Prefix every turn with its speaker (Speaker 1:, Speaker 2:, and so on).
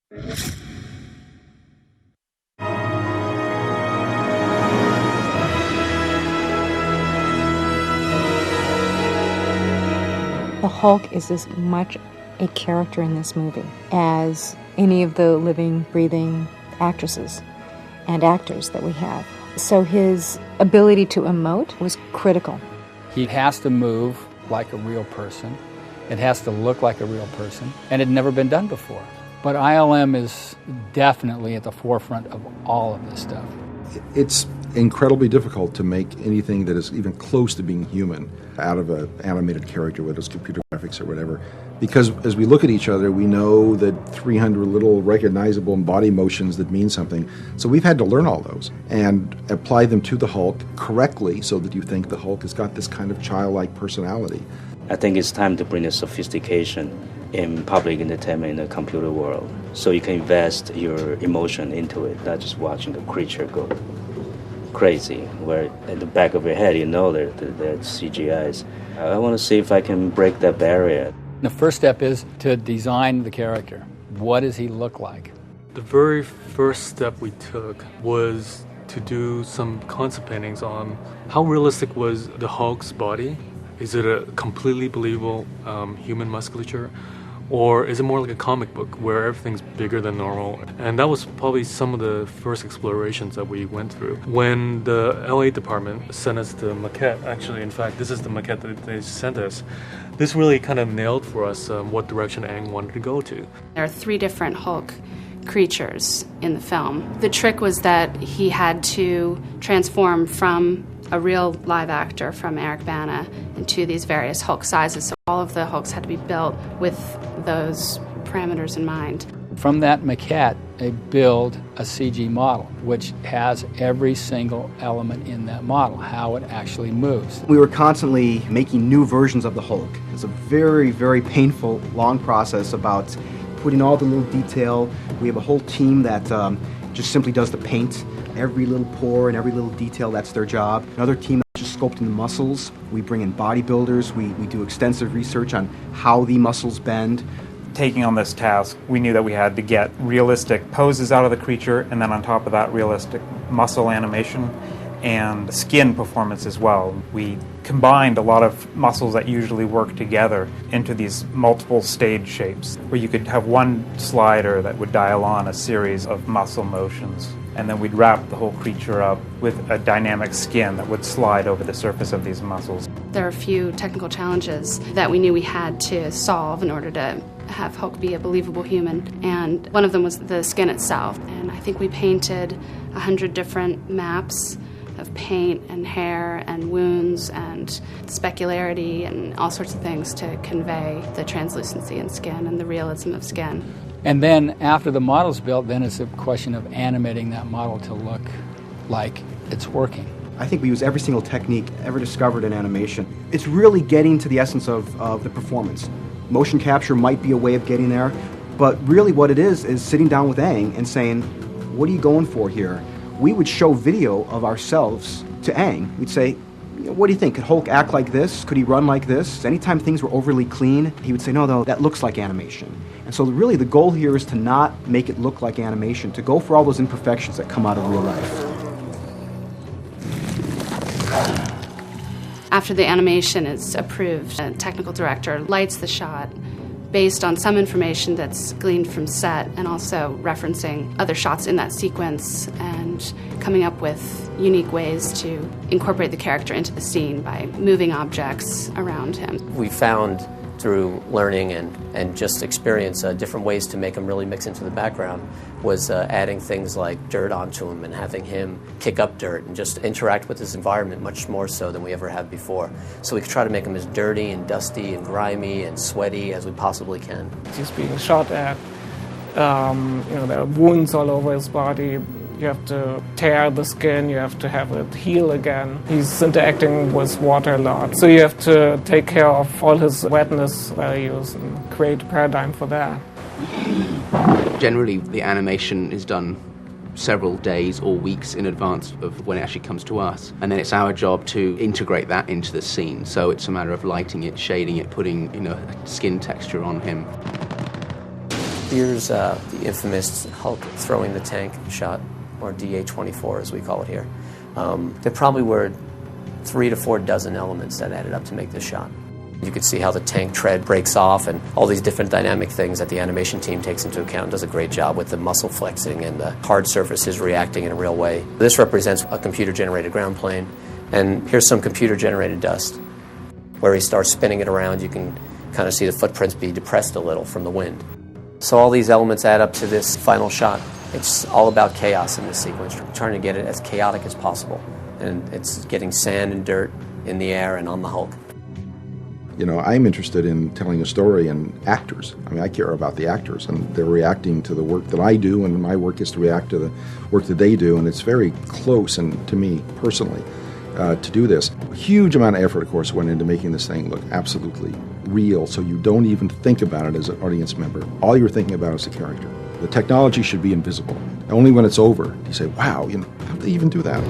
Speaker 1: The Hulk is as much a character in this movie as any of the living, breathing actresses and actors that we have. So his ability to emote was critical.
Speaker 2: He has to move like a real person. It has to look like a real person, and it had never been done before. But ILM is definitely at the forefront of all of this stuff.
Speaker 3: It's incredibly difficult to make anything that is even close to being human out of an animated character, whether it's computer graphics or whatever. Because as we look at each other, we know that 300 little recognizable body motions that mean something. So we've had to learn all those and apply them to the Hulk correctly so that you think the Hulk has got this kind of childlike personality.
Speaker 4: I think it's time to bring the sophistication in public entertainment in the computer world, so you can invest your emotion into it, not just watching the creature go crazy, where in the back of your head you know they're CGIs. I want to see if I can break that barrier.
Speaker 2: The first step is to design the character. What does he look like?
Speaker 5: The very first step we took was to do some concept paintings on how realistic was the Hulk's body. Is it a completely believable human musculature? Or is it more like a comic book where everything's bigger than normal? And that was probably some of the first explorations that we went through. When the LA department sent us the maquette, actually, in fact, this is the maquette that they sent us, this really kind of nailed for us what direction Ang wanted to go to.
Speaker 6: There are 3 different Hulk creatures in the film. The trick was that he had to transform from a real live actor, from Eric Bana, into these various Hulk sizes. So all of the Hulks had to be built with those parameters in mind.
Speaker 2: From that maquette, they build a CG model, which has every single element in that model, how it actually moves.
Speaker 7: We were constantly making new versions of the Hulk. It's a very, very painful, long process about putting all the little detail. We have a whole team that just simply does the paint. Every little pore and every little detail, that's their job. Another team that's just sculpting the muscles. We bring in bodybuilders. We do extensive research on how the muscles bend.
Speaker 8: Taking on this task, we knew that we had to get realistic poses out of the creature, and then on top of that, realistic muscle animation and skin performance as well. We combined a lot of muscles that usually work together into these multiple stage shapes, where you could have one slider that would dial on a series of muscle motions. And then we'd wrap the whole creature up with a dynamic skin that would slide over the surface of these muscles.
Speaker 6: There are a few technical challenges that we knew we had to solve in order to have Hulk be a believable human, and one of them was the skin itself. And I think we painted 100 different maps of paint and hair and wounds and specularity and all sorts of things to convey the translucency in skin and the realism of skin.
Speaker 2: And then after the model's built, then it's a question of animating that model to look like it's working.
Speaker 7: I think we use every single technique ever discovered in animation. It's really getting to the essence of the performance. Motion capture might be a way of getting there, but really what it is sitting down with Ang and saying, what are you going for here? We would show video of ourselves to Ang. We'd say, what do you think? Could Hulk act like this? Could he run like this? Anytime things were overly clean, he would say, no, that looks like animation. And so really the goal here is to not make it look like animation, to go for all those imperfections that come out of real life.
Speaker 6: After the animation is approved, a technical director lights the shot based on some information that's gleaned from set and also referencing other shots in that sequence and coming up with unique ways to incorporate the character into the scene by moving objects around him.
Speaker 9: We found through learning and just experience different ways to make him really mix into the background was adding things like dirt onto him and having him kick up dirt and just interact with his environment much more so than we ever have before. So we could try to make him as dirty and dusty and grimy and sweaty as we possibly can.
Speaker 10: He's being shot at. There are wounds all over his body. You have to tear the skin, you have to have it heal again. He's interacting with water a lot, so you have to take care of all his wetness values and create a paradigm for that.
Speaker 11: Generally, the animation is done several days or weeks in advance of when it actually comes to us. And then it's our job to integrate that into the scene. So it's a matter of lighting it, shading it, putting skin texture on him.
Speaker 9: Here's the infamous Hulk throwing the tank shot, or DA-24 as we call it here. There probably were 3 to 4 dozen elements that added up to make this shot. You can see how the tank tread breaks off and all these different dynamic things that the animation team takes into account and does a great job with the muscle flexing and the hard surfaces reacting in a real way. This represents a computer-generated ground plane, and here's some computer-generated dust. Where he starts spinning it around, you can kind of see the footprints be depressed a little from the wind. So all these elements add up to this final shot. It's all about chaos in this sequence. We're trying to get it as chaotic as possible. And it's getting sand and dirt in the air and on the Hulk.
Speaker 3: You know, I'm interested in telling a story and actors. I mean, I care about the actors, and they're reacting to the work that I do, and my work is to react to the work that they do, and it's very close, and to me personally, to do this. A huge amount of effort, of course, went into making this thing look absolutely real, so you don't even think about it as an audience member. All you're thinking about is the character. The technology should be invisible. Only when it's over, you say, wow, you know, how'd they even do that?